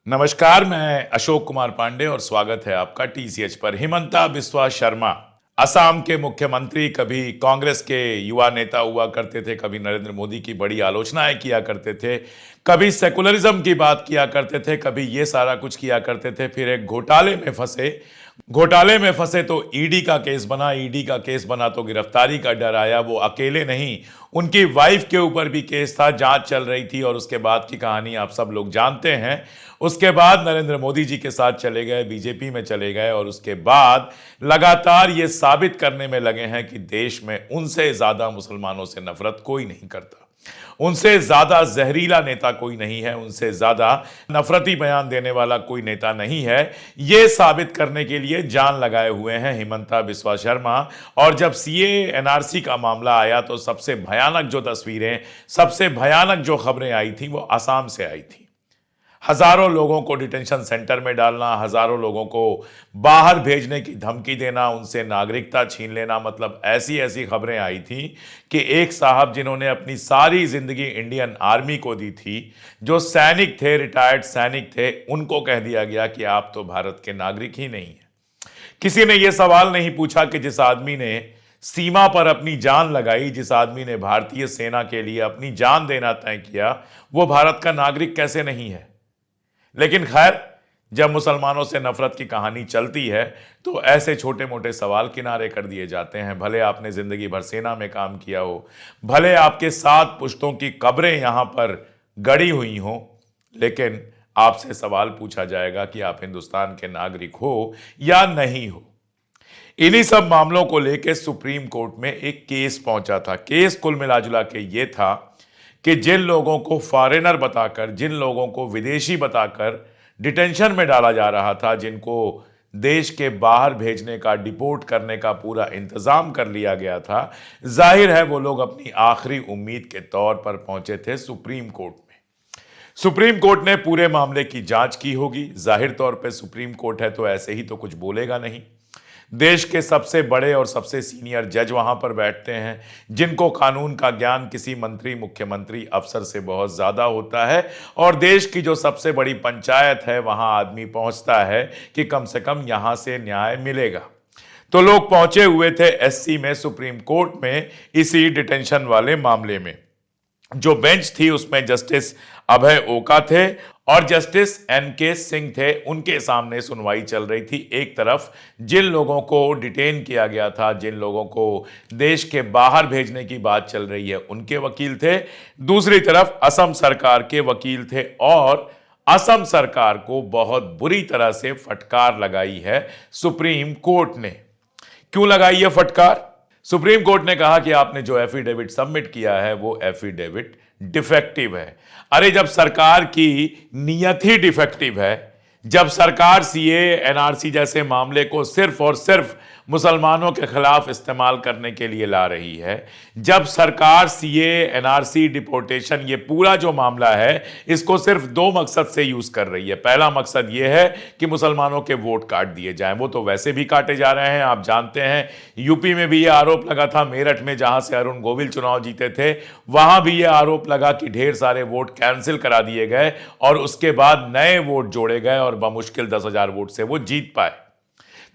नमस्कार, मैं अशोक कुमार पांडे और स्वागत है आपका टीसीएच पर। हिमंता बिस्वा शर्मा असम के मुख्यमंत्री, कभी कांग्रेस के युवा नेता हुआ करते थे, कभी नरेंद्र मोदी की बड़ी आलोचनाएं किया करते थे, कभी सेकुलरिज्म की बात किया करते थे, कभी ये सारा कुछ किया करते थे। फिर एक घोटाले में फंसे तो ईडी का केस बना, ईडी का केस बना तो गिरफ्तारी का डर आया। वो अकेले नहीं, उनकी वाइफ के ऊपर भी केस था, जांच चल रही थी और उसके बाद की कहानी आप सब लोग जानते हैं। उसके बाद नरेंद्र मोदी जी के साथ चले गए, बीजेपी में चले गए और उसके बाद लगातार ये साबित करने में लगे हैं कि देश में उनसे ज्यादा मुसलमानों से नफरत कोई नहीं करता, उनसे ज्यादा जहरीला नेता कोई नहीं है, उनसे ज्यादा नफरती बयान देने वाला कोई नेता नहीं है। यह साबित करने के लिए जान लगाए हुए हैं हिमंता बिस्वा शर्मा। और जब सीए एनआरसी का मामला आया तो सबसे भयानक जो तस्वीरें, सबसे भयानक जो खबरें आई थी वो असम से आई थी। हजारों लोगों को डिटेंशन सेंटर में डालना, हजारों लोगों को बाहर भेजने की धमकी देना, उनसे नागरिकता छीन लेना, मतलब ऐसी ऐसी खबरें आई थी कि एक साहब जिन्होंने अपनी सारी जिंदगी इंडियन आर्मी को दी थी, जो सैनिक थे, रिटायर्ड सैनिक थे, उनको कह दिया गया कि आप तो भारत के नागरिक ही नहीं हैं। किसी ने यह सवाल नहीं पूछा कि जिस आदमी ने सीमा पर अपनी जान लगाई, जिस आदमी ने भारतीय सेना के लिए अपनी जान देना तय किया, वो भारत का नागरिक कैसे नहीं है। लेकिन खैर, जब मुसलमानों से नफरत की कहानी चलती है तो ऐसे छोटे मोटे सवाल किनारे कर दिए जाते हैं। भले आपने जिंदगी भर सेना में काम किया हो, भले आपके 7 पुश्तों की कब्रें यहां पर गड़ी हुई हों, लेकिन आपसे सवाल पूछा जाएगा कि आप हिंदुस्तान के नागरिक हो या नहीं हो। इन्हीं सब मामलों को लेकर सुप्रीम कोर्ट में एक केस पहुंचा था। केस कुल मिला जुला के ये था कि जिन लोगों को फॉरेनर बताकर, जिन लोगों को विदेशी बताकर डिटेंशन में डाला जा रहा था, जिनको देश के बाहर भेजने का, डिपोर्ट करने का पूरा इंतजाम कर लिया गया था, जाहिर है वो लोग अपनी आखिरी उम्मीद के तौर पर पहुंचे थे सुप्रीम कोर्ट में। सुप्रीम कोर्ट ने पूरे मामले की जांच की होगी। जाहिर तौर पे सुप्रीम कोर्ट है तो ऐसे ही तो कुछ बोलेगा नहीं। देश के सबसे बड़े और सबसे सीनियर जज वहां पर बैठते हैं, जिनको कानून का ज्ञान किसी मंत्री, मुख्यमंत्री, अफसर से बहुत ज्यादा होता है। और देश की जो सबसे बड़ी पंचायत है, वहां आदमी पहुंचता है कि कम से कम यहां से न्याय मिलेगा। तो लोग पहुंचे हुए थे एससी में, सुप्रीम कोर्ट में, इसी डिटेंशन वाले मामले में। जो बेंच थी उसमें जस्टिस अभय ओका थे और जस्टिस एनके सिंह थे। उनके सामने सुनवाई चल रही थी। एक तरफ जिन लोगों को डिटेन किया गया था, जिन लोगों को देश के बाहर भेजने की बात चल रही है, उनके वकील थे। दूसरी तरफ असम सरकार के वकील थे और असम सरकार को बहुत बुरी तरह से फटकार लगाई है सुप्रीम कोर्ट ने। क्यों लगाई है फटकार? सुप्रीम कोर्ट ने कहा कि आपने जो एफिडेविट सबमिट किया है वो एफिडेविट डिफेक्टिव है। अरे जब सरकार की नीयत ही डिफेक्टिव है, जब सरकार सीए एनआरसी जैसे मामले को सिर्फ और सिर्फ मुसलमानों के खिलाफ इस्तेमाल करने के लिए ला रही है, जब सरकार सीए एनआरसी डिपोर्टेशन, ये पूरा जो मामला है, इसको सिर्फ 2 मकसद से यूज कर रही है। पहला मकसद ये है कि मुसलमानों के वोट काट दिए जाएं। वो तो वैसे भी काटे जा रहे हैं, आप जानते हैं। यूपी में भी ये आरोप लगा था, मेरठ में जहां से अरुण गोविल चुनाव जीते थे, वहां भी ये आरोप लगा कि ढेर सारे वोट कैंसिल करा दिए गए और उसके बाद नए वोट जोड़े गए और बमुश्किल 10,000 वोट से वो जीत पाए।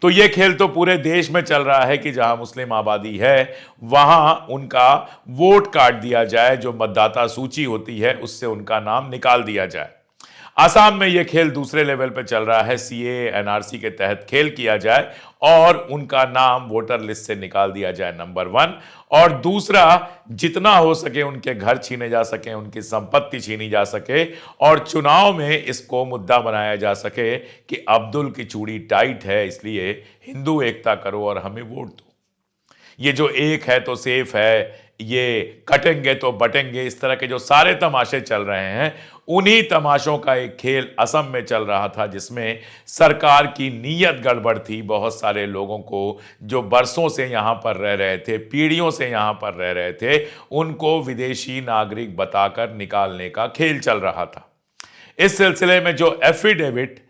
तो ये खेल तो पूरे देश में चल रहा है कि जहां मुस्लिम आबादी है वहां उनका वोट काट दिया जाए, जो मतदाता सूची होती है उससे उनका नाम निकाल दिया जाए। असम में यह खेल दूसरे लेवल पर चल रहा है। सीए एनआरसी के तहत खेल किया जाए और उनका नाम वोटर लिस्ट से निकाल दिया जाए, नंबर 1। और दूसरा, जितना हो सके उनके घर छीने जा सके, उनकी संपत्ति छीनी जा सके और चुनाव में इसको मुद्दा बनाया जा सके कि अब्दुल की चूड़ी टाइट है, इसलिए हिंदू एकता करो और हमें वोट दो। ये जो एक है तो सेफ है, ये कटेंगे तो बटेंगे, इस तरह के जो सारे तमाशे चल रहे हैं, उन्हीं तमाशों का एक खेल असम में चल रहा था, जिसमें सरकार की नीयत गड़बड़ थी। बहुत सारे लोगों को जो बरसों से यहां पर रह रहे थे, पीढ़ियों से यहां पर रह रहे थे, उनको विदेशी नागरिक बताकर निकालने का खेल चल रहा था। इस सिलसिले में जो एफिडेविट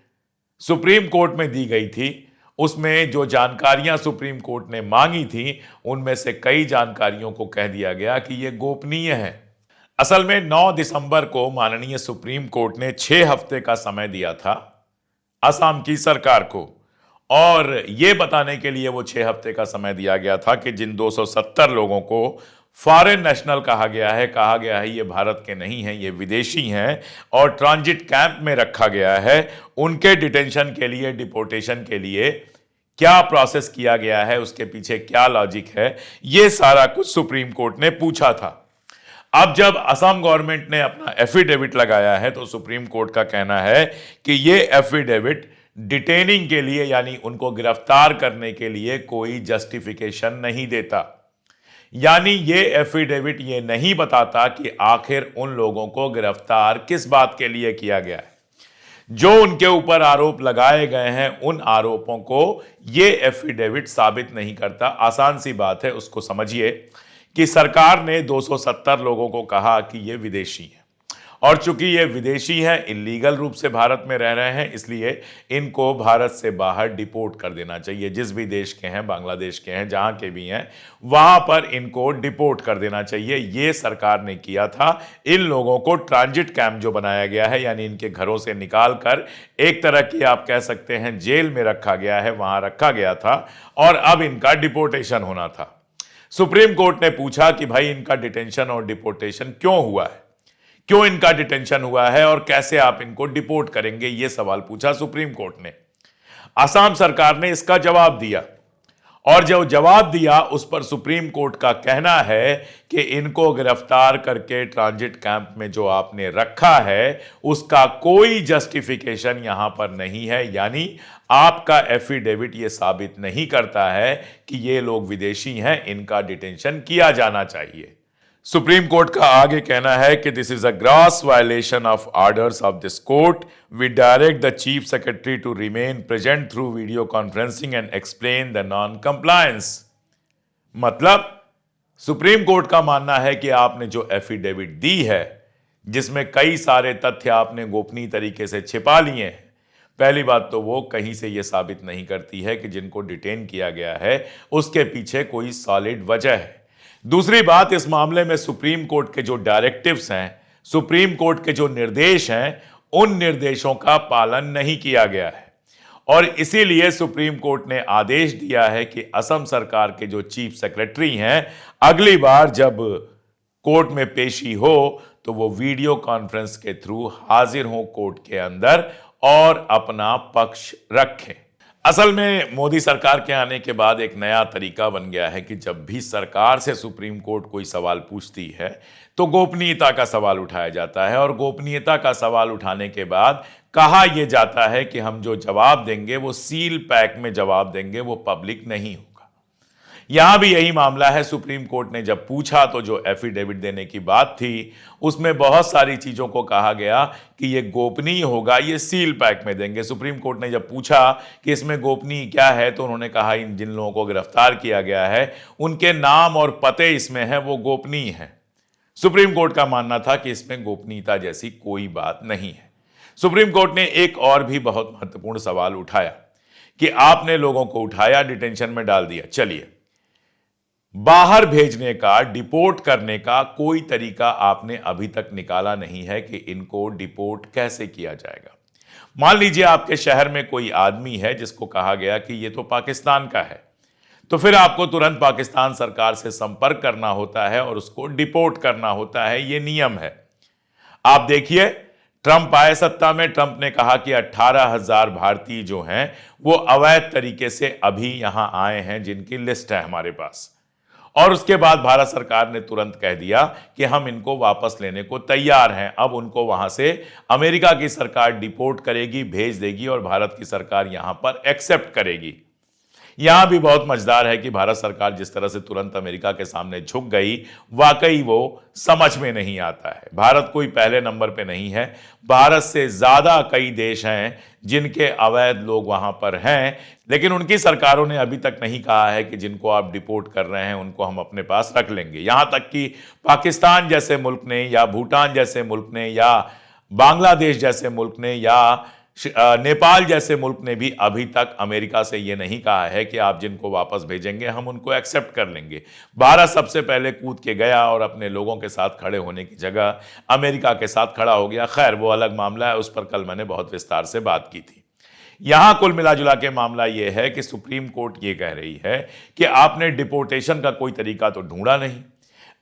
सुप्रीम कोर्ट में दी गई थी, उसमें जो जानकारियां सुप्रीम कोर्ट ने मांगी थी, उनमें से कई जानकारियों को कह दिया गया कि यह गोपनीय है। असल में 9 दिसंबर को माननीय सुप्रीम कोर्ट ने 6 हफ्ते का समय दिया था असम की सरकार को, और यह बताने के लिए वो 6 हफ्ते का समय दिया गया था कि जिन 270 लोगों को फॉरेन नेशनल कहा गया है ये भारत के नहीं हैं, ये विदेशी हैं और ट्रांजिट कैंप में रखा गया है, उनके डिटेंशन के लिए, डिपोर्टेशन के लिए क्या प्रोसेस किया गया है, उसके पीछे क्या लॉजिक है, ये सारा कुछ सुप्रीम कोर्ट ने पूछा था। अब जब असम गवर्नमेंट ने अपना एफिडेविट लगाया है तो सुप्रीम कोर्ट का कहना है कि ये एफिडेविट डिटेनिंग के लिए, यानी उनको गिरफ्तार करने के लिए कोई जस्टिफिकेशन नहीं देता। यानी ये एफिडेविट ये नहीं बताता कि आखिर उन लोगों को गिरफ्तार किस बात के लिए किया गया है। जो उनके ऊपर आरोप लगाए गए हैं उन आरोपों को ये एफिडेविट साबित नहीं करता। आसान सी बात है, उसको समझिए कि सरकार ने 270 लोगों को कहा कि ये विदेशी हैं, और चूंकि ये विदेशी हैं, इलीगल रूप से भारत में रह रहे हैं, इसलिए इनको भारत से बाहर डिपोर्ट कर देना चाहिए। जिस भी देश के हैं, बांग्लादेश के हैं, जहां के भी हैं, वहां पर इनको डिपोर्ट कर देना चाहिए। ये सरकार ने किया था। इन लोगों को ट्रांजिट कैंप जो बनाया गया है, यानी इनके घरों से निकाल कर एक तरह की आप कह सकते हैं जेल में रखा गया है, वहां रखा गया था और अब इनका डिपोर्टेशन होना था। सुप्रीम कोर्ट ने पूछा कि भाई इनका डिटेंशन और डिपोर्टेशन क्यों हुआ है, क्यों इनका डिटेंशन हुआ है और कैसे आप इनको डिपोर्ट करेंगे, यह सवाल पूछा सुप्रीम कोर्ट ने। असम सरकार ने इसका जवाब दिया, और जो जवाब दिया उस पर सुप्रीम कोर्ट का कहना है कि इनको गिरफ्तार करके ट्रांजिट कैंप में जो आपने रखा है उसका कोई जस्टिफिकेशन यहां पर नहीं है। यानी आपका एफिडेविट ये साबित नहीं करता है कि ये लोग विदेशी हैं, इनका डिटेंशन किया जाना चाहिए। सुप्रीम कोर्ट का आगे कहना है कि this is a gross violation of orders of this court. We direct the chief secretary to remain present through video conferencing and explain the non compliance. मतलब सुप्रीम कोर्ट का मानना है कि आपने जो एफिडेविट दी है, जिसमें कई सारे तथ्य आपने गोपनीय तरीके से छिपा लिए हैं, पहली बात तो वो कहीं से यह साबित नहीं करती है कि जिनको डिटेन किया गया है उसके पीछे कोई सॉलिड वजह है। दूसरी बात, इस मामले में सुप्रीम कोर्ट के जो डायरेक्टिव्स हैं, सुप्रीम कोर्ट के जो निर्देश हैं, उन निर्देशों का पालन नहीं किया गया है, और इसीलिए सुप्रीम कोर्ट ने आदेश दिया है कि असम सरकार के जो चीफ सेक्रेटरी हैं, अगली बार जब कोर्ट में पेशी हो तो वो वीडियो कॉन्फ्रेंस के थ्रू हाजिर हो कोर्ट के अंदर और अपना पक्ष रखें। असल में मोदी सरकार के आने के बाद एक नया तरीका बन गया है कि जब भी सरकार से सुप्रीम कोर्ट कोई सवाल पूछती है तो गोपनीयता का सवाल उठाया जाता है, और गोपनीयता का सवाल उठाने के बाद कहा यह जाता है कि हम जो जवाब देंगे वो सील पैक में जवाब देंगे, वो पब्लिक नहीं होगा। यहां भी यही मामला है। सुप्रीम कोर्ट ने जब पूछा तो जो एफिडेविट देने की बात थी उसमें बहुत सारी चीजों को कहा गया कि ये गोपनीय होगा, ये सील पैक में देंगे। सुप्रीम कोर्ट ने जब पूछा कि इसमें गोपनीय क्या है तो उन्होंने कहा इन जिन लोगों को गिरफ्तार किया गया है उनके नाम और पते इसमें हैं, वो गोपनीय हैं। सुप्रीम कोर्ट का मानना था कि इसमें गोपनीयता जैसी कोई बात नहीं है। सुप्रीम कोर्ट ने एक और भी बहुत महत्वपूर्ण सवाल उठाया कि आपने लोगों को उठाया, डिटेंशन में डाल दिया, चलिए बाहर भेजने का, डिपोर्ट करने का कोई तरीका आपने अभी तक निकाला नहीं है कि इनको डिपोर्ट कैसे किया जाएगा। मान लीजिए आपके शहर में कोई आदमी है जिसको कहा गया कि ये तो पाकिस्तान का है, तो फिर आपको तुरंत पाकिस्तान सरकार से संपर्क करना होता है और उसको डिपोर्ट करना होता है, ये नियम है। आप देखिए, ट्रंप आए सत्ता में, ट्रंप ने कहा कि 18,000 भारतीय जो हैं वो अवैध तरीके से अभी यहां आए हैं, जिनकी लिस्ट है हमारे पास, और उसके बाद भारत सरकार ने तुरंत कह दिया कि हम इनको वापस लेने को तैयार हैं। अब उनको वहां से अमेरिका की सरकार डिपोर्ट करेगी, भेज देगी, और भारत की सरकार यहां पर एक्सेप्ट करेगी। यहां भी बहुत मजेदार है कि भारत सरकार जिस तरह से तुरंत अमेरिका के सामने झुक गई, वाकई वो समझ में नहीं आता है। भारत कोई पहले नंबर पे नहीं है, भारत से ज्यादा कई देश हैं जिनके अवैध लोग वहां पर हैं, लेकिन उनकी सरकारों ने अभी तक नहीं कहा है कि जिनको आप डिपोर्ट कर रहे हैं उनको हम अपने पास रख लेंगे। यहां तक कि पाकिस्तान जैसे मुल्क ने, या भूटान जैसे मुल्क ने, या बांग्लादेश जैसे मुल्क ने, या नेपाल जैसे मुल्क ने भी अभी तक अमेरिका से ये नहीं कहा है कि आप जिनको वापस भेजेंगे हम उनको एक्सेप्ट कर लेंगे। भारत सबसे पहले कूद के गया और अपने लोगों के साथ खड़े होने की जगह अमेरिका के साथ खड़ा हो गया। खैर वो अलग मामला है, उस पर कल मैंने बहुत विस्तार से बात की थी। यहां कुल मिला जुला के मामला यह है कि सुप्रीम कोर्ट ये कह रही है कि आपने डिपोर्टेशन का कोई तरीका तो ढूंढा नहीं,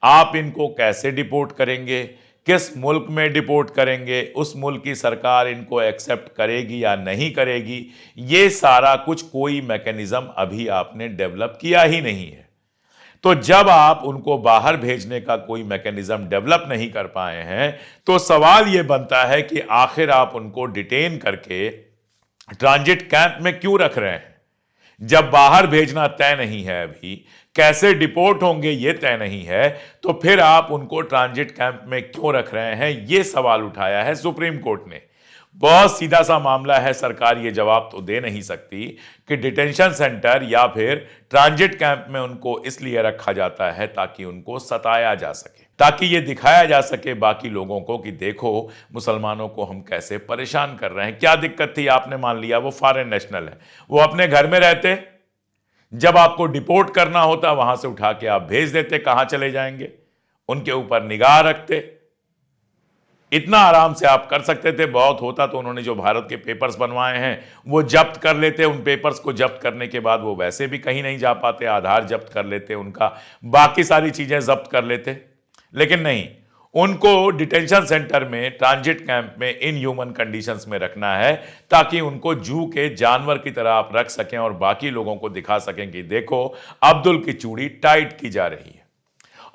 आप इनको कैसे डिपोर्ट करेंगे, किस मुल्क में डिपोर्ट करेंगे, उस मुल्क की सरकार इनको एक्सेप्ट करेगी या नहीं करेगी, ये सारा कुछ कोई मैकेनिज्म अभी आपने डेवलप किया ही नहीं है। तो जब आप उनको बाहर भेजने का कोई मैकेनिज्म डेवलप नहीं कर पाए हैं तो सवाल यह बनता है कि आखिर आप उनको डिटेन करके ट्रांजिट कैंप में क्यों रख रहे हैं। जब बाहर भेजना तय नहीं है, अभी कैसे डिपोर्ट होंगे यह तय नहीं है, तो फिर आप उनको ट्रांजिट कैंप में क्यों रख रहे हैं, यह सवाल उठाया है सुप्रीम कोर्ट ने। बहुत सीधा सा मामला है, सरकार ये जवाब तो दे नहीं सकती कि डिटेंशन सेंटर या फिर ट्रांजिट कैंप में उनको इसलिए रखा जाता है ताकि उनको सताया जा सके, ताकि ये दिखाया जा सके बाकी लोगों को कि देखो मुसलमानों को हम कैसे परेशान कर रहे हैं। क्या दिक्कत थी, आपने मान लिया वो फॉरेन नेशनल है, वो अपने घर में रहते, जब आपको डिपोर्ट करना होता वहां से उठा के आप भेज देते, कहां चले जाएंगे, उनके ऊपर निगाह रखते, इतना आराम से आप कर सकते थे। बहुत होता तो उन्होंने जो भारत के पेपर्स बनवाए हैं वो जब्त कर लेते, उन पेपर्स को जब्त करने के बाद वो वैसे भी कहीं नहीं जा पाते, आधार जब्त कर लेते उनका, बाकी सारी चीजें जब्त कर लेते, लेकिन नहीं, उनको डिटेंशन सेंटर में, ट्रांजिट कैंप में इन ह्यूमन कंडीशंस में रखना है ताकि उनको जू के जानवर की तरह आप रख सकें और बाकी लोगों को दिखा सकें कि देखो अब्दुल की चूड़ी टाइट की जा रही है।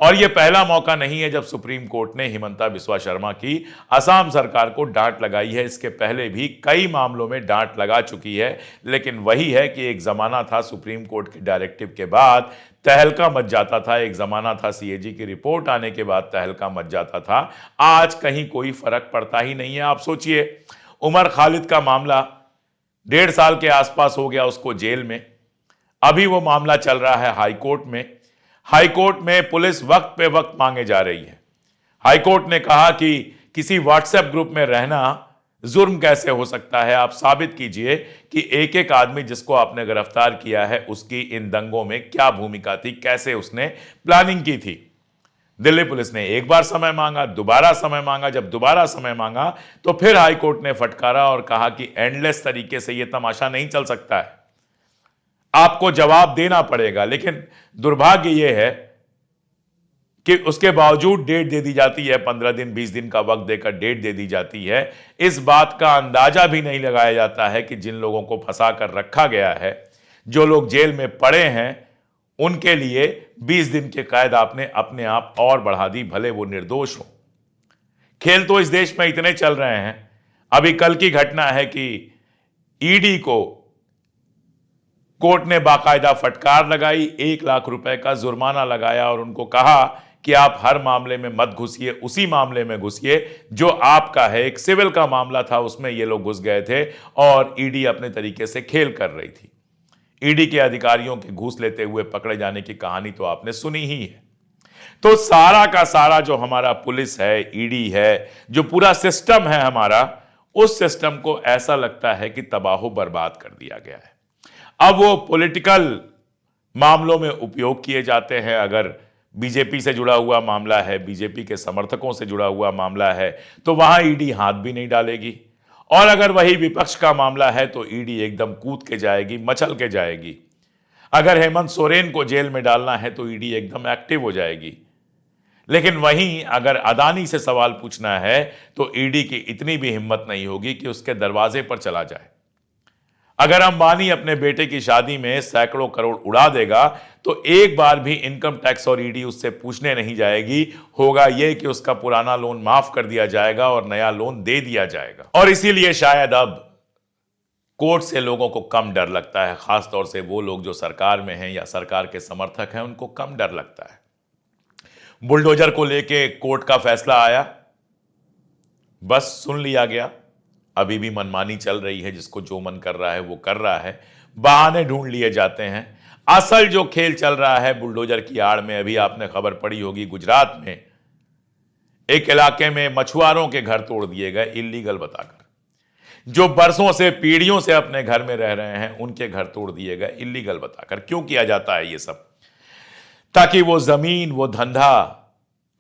और यह पहला मौका नहीं है जब सुप्रीम कोर्ट ने हिमंता बिस्वा शर्मा की असम सरकार को डांट लगाई है, इसके पहले भी कई मामलों में डांट लगा चुकी है। लेकिन वही है कि एक जमाना था सुप्रीम कोर्ट के डायरेक्टिव के बाद तहलका मच जाता था, एक जमाना था सीएजी की रिपोर्ट आने के बाद तहलका मच जाता था, आज कहीं कोई फर्क पड़ता ही नहीं है। आप सोचिए, उमर खालिद का मामला 1.5 साल के आसपास हो गया उसको जेल में, अभी वो मामला चल रहा है हाईकोर्ट में। हाईकोर्ट में पुलिस वक्त पे वक्त मांगे जा रही है। हाईकोर्ट ने कहा कि किसी व्हाट्सएप ग्रुप में रहना जुर्म कैसे हो सकता है, आप साबित कीजिए कि एक एक आदमी जिसको आपने गिरफ्तार किया है उसकी इन दंगों में क्या भूमिका थी, कैसे उसने प्लानिंग की थी। दिल्ली पुलिस ने एक बार समय मांगा, दोबारा समय मांगा, जब दोबारा समय मांगा तो फिर हाईकोर्ट ने फटकारा और कहा कि एंडलेस तरीके से यह तमाशा नहीं चल सकता है, आपको जवाब देना पड़ेगा। लेकिन दुर्भाग्य यह है कि उसके बावजूद डेट दे दी जाती है, 15 दिन 20 दिन का वक्त देकर डेट दे दी जाती है। इस बात का अंदाजा भी नहीं लगाया जाता है कि जिन लोगों को फंसा कर रखा गया है, जो लोग जेल में पड़े हैं, उनके लिए 20 दिन के कैद आपने अपने आप और बढ़ा दी, भले वो निर्दोष हो। खेल तो इस देश में इतने चल रहे हैं। अभी कल की घटना है कि ईडी को कोर्ट ने बाकायदा फटकार लगाई, 1 लाख रुपए का जुर्माना लगाया और उनको कहा कि आप हर मामले में मत घुसिए, उसी मामले में घुसिए जो आपका है। एक सिविल का मामला था, उसमें ये लोग घुस गए थे और ईडी अपने तरीके से खेल कर रही थी। ईडी के अधिकारियों के घूस लेते हुए पकड़े जाने की कहानी तो आपने सुनी ही है। तो सारा का सारा जो हमारा पुलिस है, ईडी है, जो पूरा सिस्टम है हमारा, उस सिस्टम को ऐसा लगता है कि तबाह बर्बाद कर दिया गया है। अब वो पॉलिटिकल मामलों में उपयोग किए जाते हैं। अगर बीजेपी से जुड़ा हुआ मामला है, बीजेपी के समर्थकों से जुड़ा हुआ मामला है, तो वहां ईडी हाथ भी नहीं डालेगी। और अगर वही विपक्ष का मामला है तो ईडी एकदम कूद के जाएगी, मचल के जाएगी। अगर हेमंत सोरेन को जेल में डालना है तो ईडी एकदम एक्टिव हो जाएगी। लेकिन वहीं अगर अदानी से सवाल पूछना है तो ईडी की इतनी भी हिम्मत नहीं होगी कि उसके दरवाजे पर चला जाए। अगर अंबानी अपने बेटे की शादी में सैकड़ों करोड़ उड़ा देगा तो एक बार भी इनकम टैक्स और ईडी उससे पूछने नहीं जाएगी। होगा यह कि उसका पुराना लोन माफ कर दिया जाएगा और नया लोन दे दिया जाएगा। और इसीलिए शायद अब कोर्ट से लोगों को कम डर लगता है, खासतौर से वो लोग जो सरकार में हैं या सरकार के समर्थक हैं, उनको कम डर लगता है। बुलडोजर को लेके कोर्ट का फैसला आया, बस सुन लिया गया। अभी भी मनमानी चल रही है, जिसको जो मन कर रहा है वो कर रहा है, बहाने ढूंढ लिए जाते हैं। असल जो खेल चल रहा है बुलडोजर की आड़ में, अभी आपने खबर पड़ी होगी, गुजरात में एक इलाके में मछुआरों के घर तोड़ दिए गए इल्लीगल बताकर। जो बरसों से पीढ़ियों से अपने घर में रह रहे हैं उनके घर तोड़ दिए गए इल्लीगल बताकर। क्यों किया जाता है ये सब? ताकि वो जमीन, वो धंधा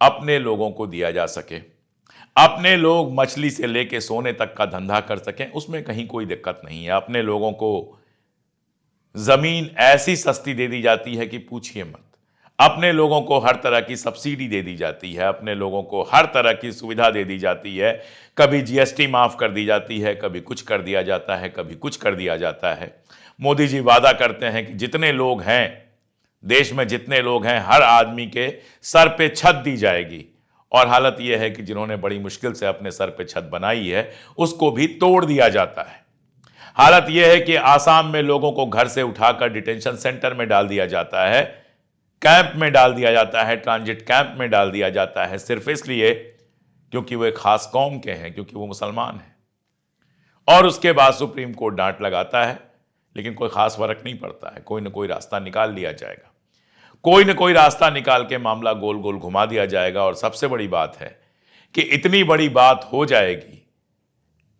अपने लोगों को दिया जा सके, अपने लोग मछली से लेके सोने तक का धंधा कर सकें। उसमें कहीं कोई दिक्कत नहीं है। अपने लोगों को जमीन ऐसी सस्ती दे दी जाती है कि पूछिए मत। अपने लोगों को हर तरह की सब्सिडी दे दी जाती है, अपने लोगों को हर तरह की सुविधा दे दी जाती है। कभी जीएसटी माफ कर दी जाती है, कभी कुछ कर दिया जाता है, कभी कुछ कर दिया जाता है। मोदी जी वादा करते हैं कि जितने लोग हैं देश में, जितने लोग हैं, हर आदमी के सर पे छत दी जाएगी। और हालत यह है कि जिन्होंने बड़ी मुश्किल से अपने सर पे छत बनाई है उसको भी तोड़ दिया जाता है। हालत यह है कि आसाम में लोगों को घर से उठाकर डिटेंशन सेंटर में डाल दिया जाता है, कैंप में डाल दिया जाता है, ट्रांजिट कैंप में डाल दिया जाता है, सिर्फ इसलिए क्योंकि वो एक खास कौम के हैं, क्योंकि वो मुसलमान हैं। और उसके बाद सुप्रीम कोर्ट डांट लगाता है, लेकिन कोई खास फर्क नहीं पड़ता है। कोई ना कोई रास्ता निकाल लिया जाएगा, कोई ना कोई रास्ता निकाल के मामला गोल गोल घुमा दिया जाएगा। और सबसे बड़ी बात है कि इतनी बड़ी बात हो जाएगी,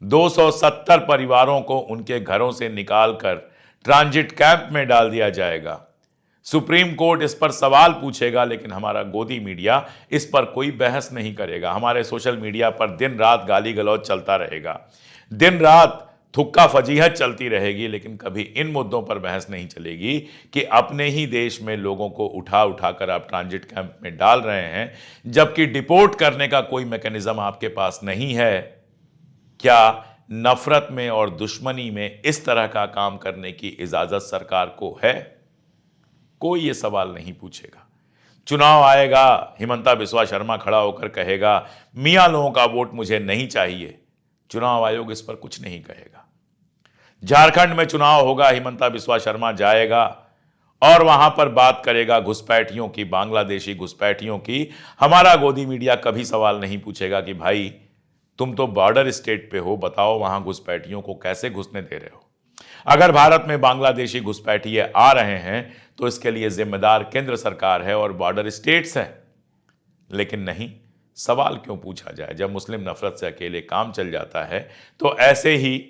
270 परिवारों को उनके घरों से निकालकर ट्रांजिट कैंप में डाल दिया जाएगा। सुप्रीम कोर्ट इस पर सवाल पूछेगा, लेकिन हमारा गोदी मीडिया इस पर कोई बहस नहीं करेगा। हमारे सोशल मीडिया पर दिन रात गाली गलौज चलता रहेगा, दिन रात थुक्का फजीहत चलती रहेगी, लेकिन कभी इन मुद्दों पर बहस नहीं चलेगी कि अपने ही देश में लोगों को उठा उठाकर आप ट्रांजिट कैंप में डाल रहे हैं, जबकि डिपोर्ट करने का कोई मैकेनिज्म आपके पास नहीं है। क्या नफरत में और दुश्मनी में इस तरह का काम करने की इजाजत सरकार को है? कोई ये सवाल नहीं पूछेगा। चुनाव आएगा, हिमंता बिस्वा शर्मा खड़ा होकर कहेगा मियां लोगों का वोट मुझे नहीं चाहिए। चुनाव आयोग इस पर कुछ नहीं कहेगा। झारखंड में चुनाव होगा, हिमंता बिस्वा शर्मा जाएगा और वहां पर बात करेगा घुसपैठियों की, बांग्लादेशी घुसपैठियों की। हमारा गोदी मीडिया कभी सवाल नहीं पूछेगा कि भाई तुम तो बॉर्डर स्टेट पे हो, बताओ वहां घुसपैठियों को कैसे घुसने दे रहे हो। अगर भारत में बांग्लादेशी घुसपैठिए आ रहे हैं तो इसके लिए जिम्मेदार केंद्र सरकार है और बॉर्डर स्टेट्स हैं। लेकिन नहीं, सवाल क्यों पूछा जाए? जब मुस्लिम नफरत से अकेले काम चल जाता है तो ऐसे ही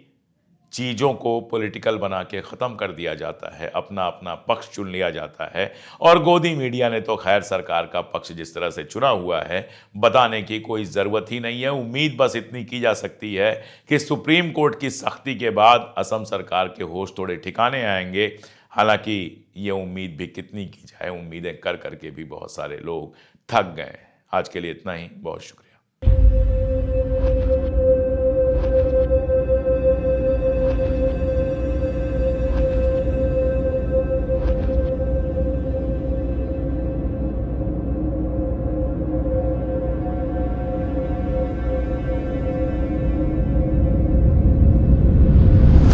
चीज़ों को पॉलिटिकल बना के ख़त्म कर दिया जाता है, अपना अपना पक्ष चुन लिया जाता है। और गोदी मीडिया ने तो खैर सरकार का पक्ष जिस तरह से चुना हुआ है, बताने की कोई ज़रूरत ही नहीं है। उम्मीद बस इतनी की जा सकती है कि सुप्रीम कोर्ट की सख्ती के बाद असम सरकार के होश थोड़े ठिकाने आएंगे। हालांकि ये उम्मीद भी कितनी की जाए, उम्मीदें कर करके भी बहुत सारे लोग थक गए। आज के लिए इतना ही, बहुत शुक्रिया।